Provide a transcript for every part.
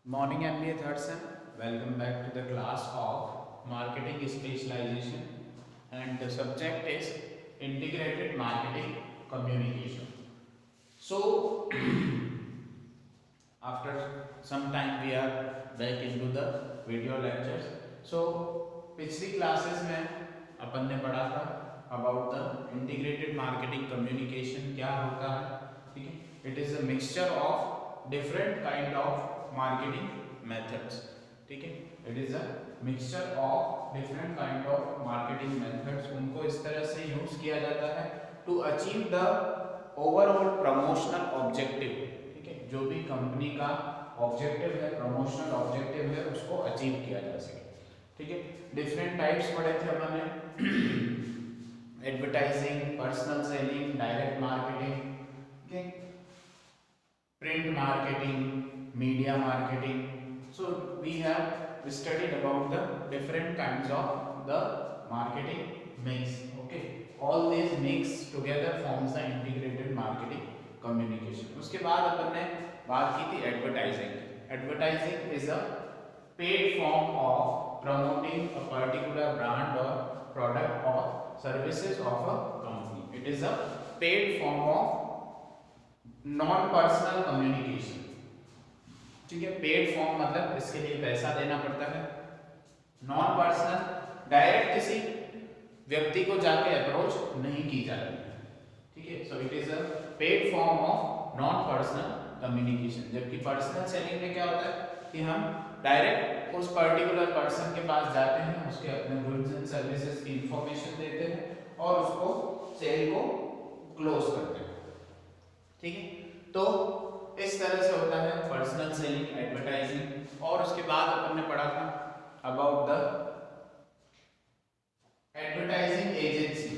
Morning MBA third sem. Welcome back to the class of marketing specialization, and the subject is integrated marketing communication. So after some time we are back into the video lectures. So पिछली classes में अपन ने पढ़ा था about the integrated marketing communication क्या होता है. ठीक है, it is a mixture of different kind of marketing methods. ठीक है, it is a mixture of different kind of marketing methods. उनको इस तरह से यूज किया जाता है to achieve the overall promotional objective. ठीक है, जो भी कंपनी का ऑब्जेक्टिव है, प्रमोशनल ऑब्जेक्टिव है, उसको अचीव किया जा सके. ठीक है, डिफरेंट टाइप्स पढ़े थे अपन ने. Advertising, personal selling, direct marketing, print marketing, media marketing. So we have studied about the different kinds of the marketing mix. Okay, all this mix together forms the integrated marketing communication. उसके बाद अपन ने बात की थी advertising. Advertising is a paid form of promoting a particular brand or product or services of a company. It is a paid form of non-personal communication. ठीक है, paid form मतलब इसके लिए पैसा देना पड़ता है. नॉन पर्सनल, डायरेक्ट किसी व्यक्ति को जाके अप्रोच नहीं की जाती है. ठीक है, so it is a paid form of non personal communication. जबकि पर्सनल सेलिंग में क्या होता है कि हम डायरेक्ट उस पर्टिकुलर पर्सन के पास जाते हैं, उसके अपने गुड्स एंड सर्विसेज की इंफॉर्मेशन देते हैं और उसको सेल को क्लोज करते हैं. ठीक है, तो इस तरह से होता है पर्सनल सेलिंग, एडवर्टाइजिंग. और उसके बाद अपन ने पढ़ा था about the advertising agency.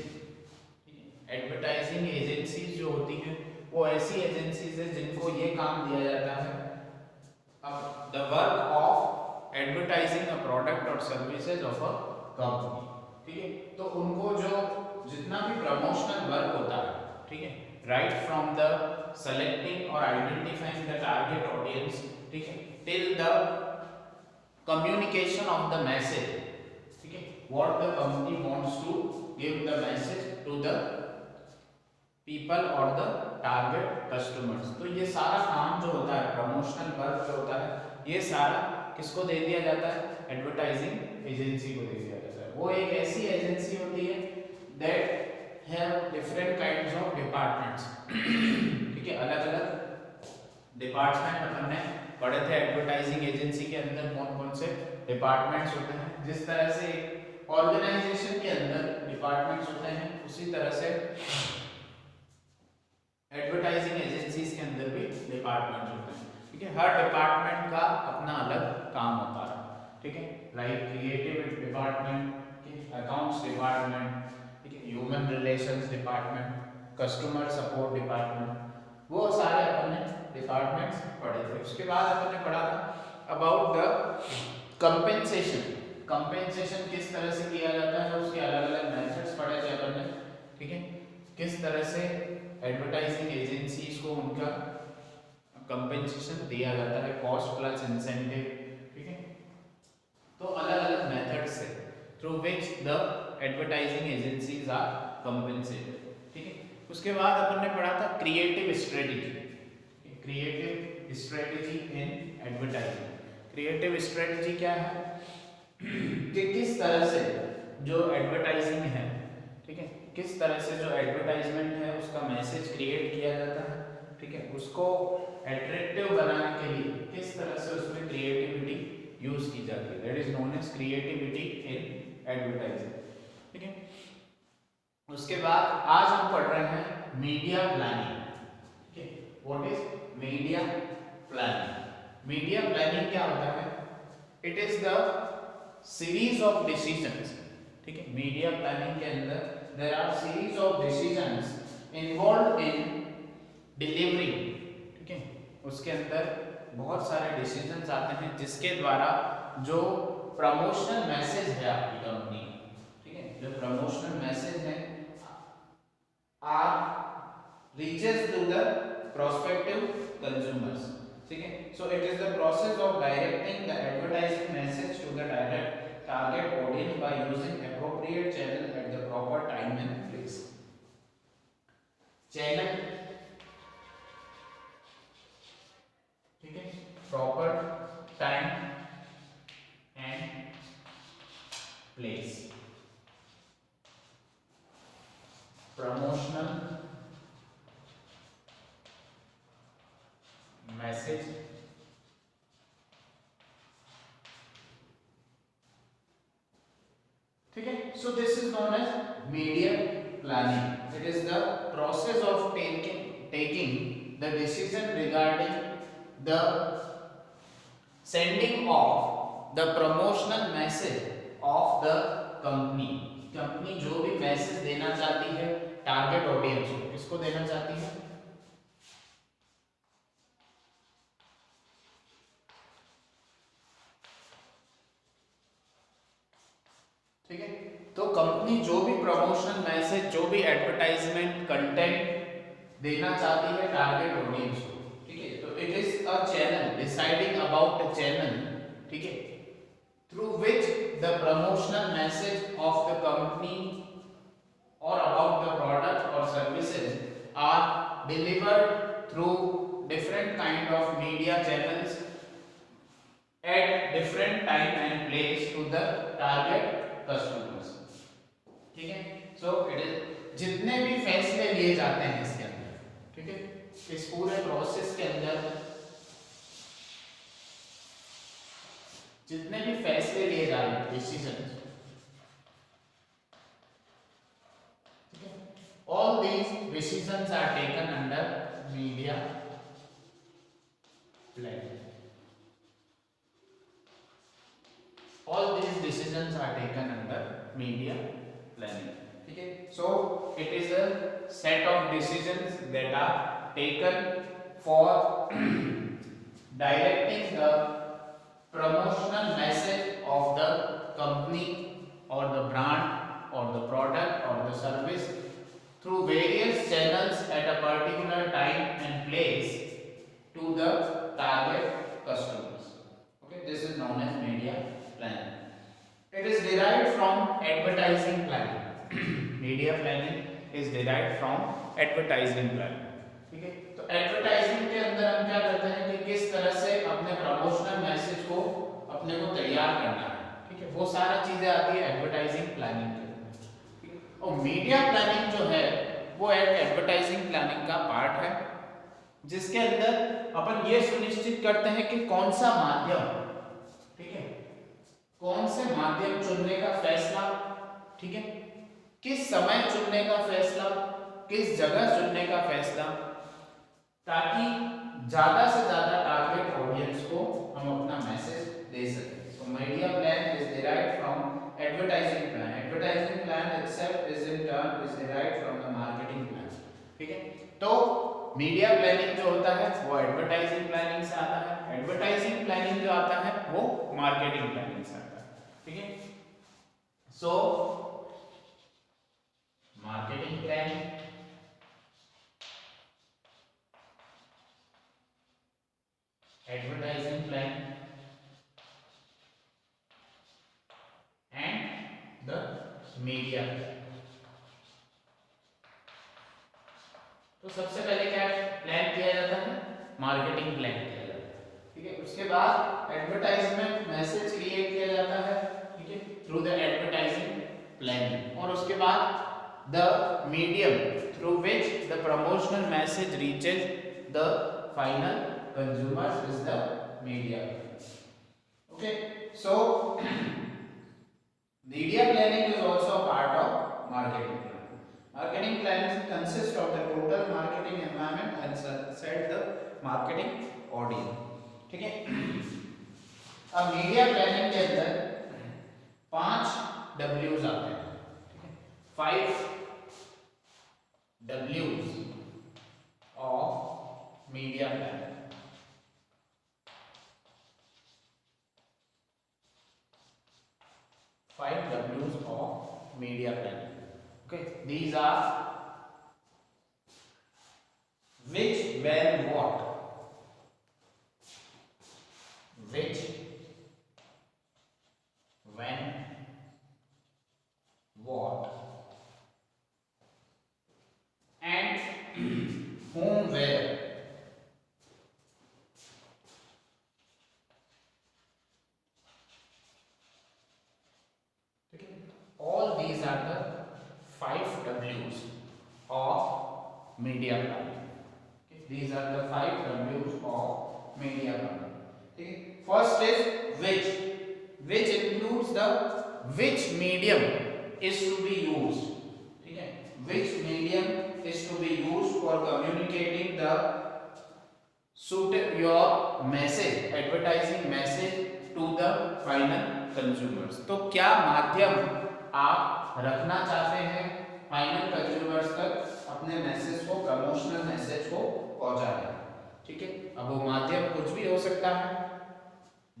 Advertising agencies जो होती हैं वो ऐसी एजेंसीज है जिनको ये काम दिया जाता है the work of advertising a product or services of a company. ठीक है, तो उनको जो जितना भी प्रमोशनल वर्क होता है, ठीक है, राइट फ्रॉम द सेलेक्टिंग और आइडेंटिफाइंग द टारगेट ऑडियंस, ठीक है, till the communication of the message. ठीक है, what the company wants to give the message to the people और द टारगेट कस्टमर्स. तो ये सारा काम जो होता है, प्रमोशनल वर्क जो होता है, ये सारा किसको दे दिया जाता है? एडवर्टाइजिंग एजेंसी को दे दिया जाता है. वो एक ऐसी एजेंसी होती है that have different kinds of departments. ठीक है, अलग अलग डिपार्टमेंट अपन ने पढ़े थे. एडवर्टाइजिंग एजेंसी के अंदर कौन कौन से डिपार्टमेंट्स होते हैं. जिस तरह से ऑर्गेनाइजेशन के अंदर डिपार्टमेंट्स होते हैं, उसी तरह से एडवर्टाइजिंग एजेंसीज के अंदर भी डिपार्टमेंट होते हैं. ठीक है, हर डिपार्टमेंट का अपना अलग काम होता है. ठीक है, like creative department, accounts department, ठीक है, human relations department, customer support department, वो सारे अपन ने डिपार्टमेंट्स पढ़े थे. उसके बाद अपन ने पढ़ा था अबाउट द कंपेंसेशन. कंपेंसेशन किस तरह से किया जाता है, उसके अलग अलग मेथड्स पढ़े थे अपन ने. ठीक है, किस तरह से एडवर्टाइजिंग एजेंसीज को उनका कंपेंसेशन दिया जाता है, कॉस्ट प्लस इंसेंटिव. ठीक है, तो अलग अलग मेथड्स है through which the advertising agencies are compensated. ठीक है, उसके बाद अपन ने पढ़ा था creative strategy. Creative strategy in advertising. Creative strategy क्या है कि किस तरह से जो एडवर्टाइजिंग है, ठीक है, किस तरह से जो एडवर्टाइजमेंट है उसका मैसेज क्रिएट किया जाता है. ठीक है, उसको एट्रैक्टिव बनाने के लिए किस तरह से उसमें क्रिएटिविटी यूज की जाती है. That is known as creativity in advertising. ठीक है, उसके बाद आज हम पढ़ रहे हैं मीडिया प्लानिंग. ठीक है, what is media planning? Media planning क्या होता है? It is the series of decisions. ठीक है, मीडिया प्लानिंग के अंदर there are series of decisions involved in delivering. ठीक है, उसके अंदर बहुत सारे डिसीजंस आते हैं जिसके द्वारा जो प्रमोशनल मैसेज है आपकी कंपनी, ठीक है, जो प्रमोशनल मैसेज है are reaches to the prospective consumers. ठीक है. So it is the process of directing the advertising message to the direct target audience by using appropriate channel at the proper time and place. Channel, ठीक है, proper time and place. Promotional message ठीक है. So this is known as media planning. It is the process of taking the decision regarding the sending of the promotional message of the company. Company जो भी message देना चाहती है target audience को, किसको देना चाहती है? ठीक है. तो कंपनी जो भी प्रमोशनल मैसेज, जो भी एडवर्टाइजमेंट कंटेंट देना चाहती है टारगेट ऑडियंस को, ठीक है, तो it is a channel, deciding about a channel, ठीक है, through which the promotional message of the company और अबाउट द प्रोडक्ट और services are delivered through different kind of media channels at different time and place to the target customers. ठीक है. So it is जितने भी फैसले लिए जाते हैं इसके अंदर, ठीक है, इस पूरे प्रोसेस के अंदर जितने भी फैसले लिए जा रहे हैं, डिसीजंस, ठीक है, all these decisions are taken under media planning. All these decisions are taken under media planning. ठीक है. So it is a set of decisions that are taken for directing the promotional message of the company or the brand or the product or the service through various channels at a particular time and place to the target customers. Okay, this is known as media planning. It is derived from advertising planning. Media planning is derived from advertising planning. ठीक है. तो advertising के अंदर हम क्या करते हैं कि किस तरह से अपने प्रमोशनल मैसेज को अपने को तैयार करना है, ठीक है, वो सारी चीजें आती है एडवर्टाइजिंग प्लानिंग के अंदर. ठीक है. और मीडिया प्लानिंग जो है वो एक एडवर्टाइजिंग प्लानिंग का पार्ट है, जिसके अंदर अपन ये सुनिश्चित करते हैं कि कौन सा माध्यम, ठीक है, कौन से माध्यम चुनने का फैसला, ठीक है, किस समय चुनने का फैसला, किस जगह चुनने का फैसला, ताकि ज्यादा से ज्यादा टारगेट ऑडियंस को हम अपना मैसेज दे सकें. So media plan is derived from advertising plan. Advertising plan itself is in turn is derived from the marketing plan. ठीक है. तो मीडिया प्लानिंग जो होता है वो एडवर्टाइजिंग प्लानिंग से आता है, एडवर्टाइजिंग प्लानिंग जो आता है वो मार्केटिंग प्लानिंग से आता है. ठीक है. So marketing planning, advertising plan and the media plan. तो सबसे पहले क्या प्लान किया जाता है? मार्केटिंग प्लान किया जाता है. ठीक है. उसके बाद एडवर्टाइजमेंट मैसेज क्रिएट किया जाता है, ठीक है, थ्रू द एडवर्टाइजिंग प्लानिंग. और उसके बाद the medium through which the promotional message reaches the final consumers is the media. Okay, so media planning is also a part of marketing plan. Marketing planning consists of the total marketing environment and set the marketing audience. ठीक है. अब media planning के अंदर 5 W's आते हैं. ठीक है. 5 W's of media planning. 5 W's of media planning. Okay, these are which, when, what. media planning. Okay, these are the 5 W's of media planning. Okay, first is which includes the which medium is to be used. Okay, which medium is to be used for communicating the your message, advertising message to the final consumers. तो क्या माध्यम आप रखना चाहते हैं final consumers तक अपने message को, प्रमोशनल मैसेज को पहुंचाने? ठीक है, अब वो माध्यम कुछ भी हो सकता है,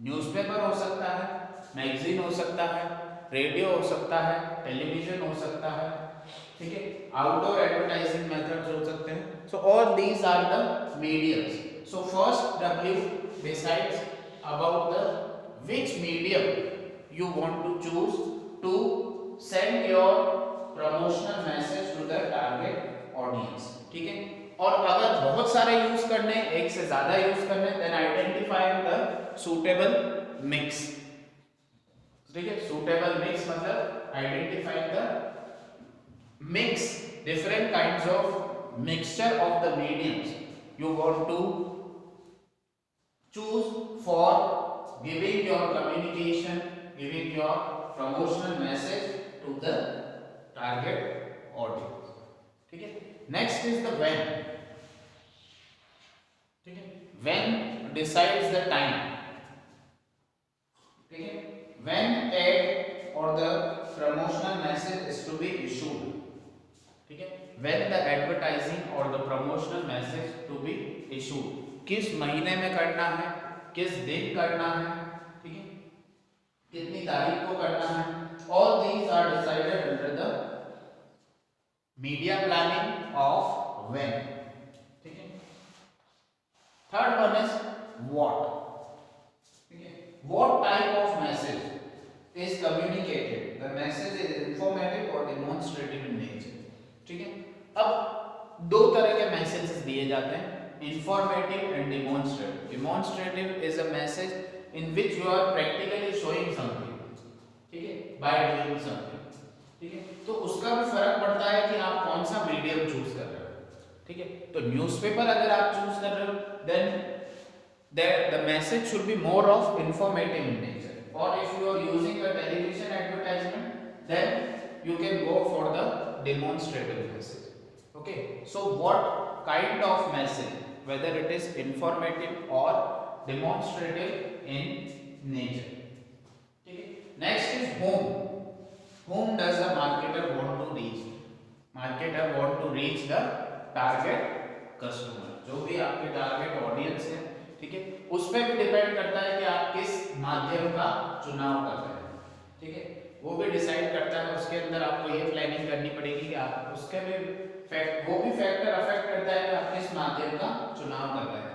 न्यूज़पेपर हो सकता है, मैगजीन हो सकता है, रेडियो हो सकता है, टेलीविजन हो सकता है, ठीक है, आउटडोर एडवर्टाइजिंग मेथड्स हो सकते हैं. So all these are the mediums. So first W decides about the which medium you want to choose to send your promotional message to the target audience. ठीक है, और अगर बहुत सारे यूज करने, एक से ज्यादा यूज करने, then identify the suitable mix. ठीक है, suitable mix मतलब identify the mix, different kinds of mixture of the mediums you want to choose for giving your communication, giving your promotional message to the target audience. ठीक है, next is the when. ठीक है, when decides the time. ठीक है, when ad or the promotional message is to be issued. ठीक है, when the advertising or the promotional message to be issued. किस महीने में करना है, किस दिन करना है, ठीक है, कितनी तारीख को करना है. All these are decided under the media planning of when. ठीक है, third one is what. ठीक है, what type of message is communicated. The message is informative or demonstrative in nature. ठीक है, अब दो तरह के मैसेजेस दिए जाते हैं, informative and demonstrative. Demonstrative is a message in which you are practically showing something, ठीक है, by doing something. ठीक है, तो उसका भी फर्क पड़ता है कि आप कौन सा मीडियम चूज कर रहे हो. ठीक है, तो न्यूज़पेपर अगर आप चूज कर रहे हो, then the message should be more of informative in nature. Or if you are using a television advertisement, then you can go for the demonstrative message. Okay, so what kind of message, whether it is informative or demonstrative in nature. Okay, next is whom does the marketer want to reach. Marketer want to reach the target customer. जो भी आपके target audience है, ठीक है, उस पर भी depend करता है कि आप किस माध्यम का चुनाव कर रहे हैं. ठीक है, वो भी डिसाइड करता है. उसके अंदर आपको ये प्लानिंग करनी पड़ेगी कि आप उसके भी वो भी फैक्टर अफेक्ट करता है कि आप किस माध्यम का चुनाव कर रहे हैं.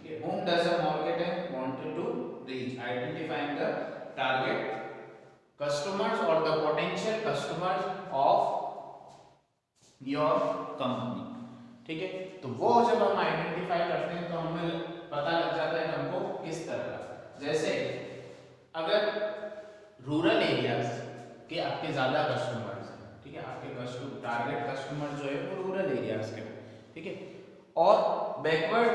ठीक है, whom does a marketer want to reach, identifying the target customers or the potential customers of your company. ठीक है, तो वो जब हम आइडेंटिफाई करते हैं तो हमें पता लग जाता है कि हमको किस तरह का, जैसे अगर रूरल एरियाज के आपके ज्यादा कस्टमर्स हैं, ठीक है, आपके टारगेट कस्टमर जो है वो रूरल एरियाज के, ठीक है, और बैकवर्ड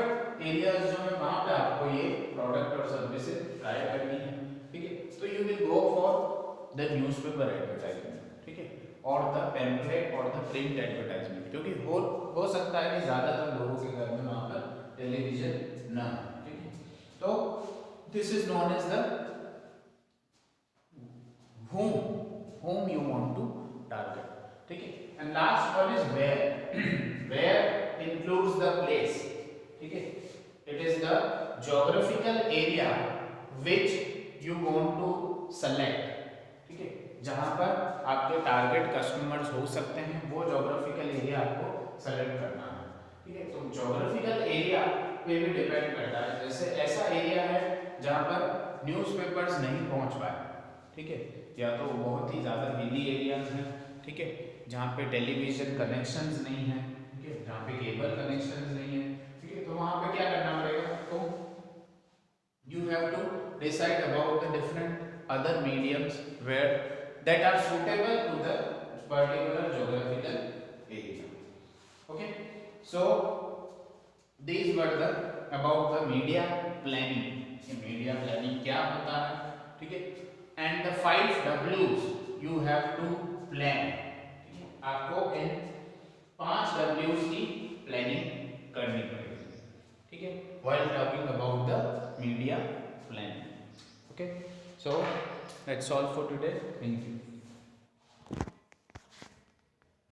एरियाज जो है वहां पे आपको ये प्रोडक्ट और सर्विसेज ट्राई करनी है. ठीक है, तो you will go for the newspaper advertisement. ठीक है, और द पैम्पलेट और द प्रिंट एडवर्टाइजमेंट, क्योंकि हो सकता है कि ज्यादातर लोगों के घर में वहां पर टेलीविजन ना हो. ठीक है, तो this is known as the whom you want to target. ठीक है, and last one is where includes the place. ठीक है, it is the geographical area which you want to select. ठीक है, जहां पर आपके टारगेट कस्टमर्स हो सकते हैं, वो ज्योग्राफिकल एरिया आपको सेलेक्ट करना है. ठीक है, तो ज्योग्राफिकल एरिया पे भी डिपेंड करता है. जैसे ऐसा एरिया है जहां पर न्यूज़पेपर्स नहीं पहुंच पाए, ठीक है, या तो बहुत ही ज़्यादा हिली एरियाज हैं, ठीक है, जहाँ पे टेलीविज़न कनेक्शंस नहीं है, ठीक है, जहाँ पे केबल कनेक्शंस नहीं है, ठीक है, तो वहाँ पे क्या करना पड़ेगा, तो you have to decide about the different other mediums where that are suitable to the particular geographical area. Okay, So these were the about the media planning. Media planning क्या होता है, ठीक है, and the 5 W's you have to plan. आपको इन 5 W's की planning करनी पड़ेगी, ठीक है, while talking about the media planning. Okay, so that's all for today, thank you.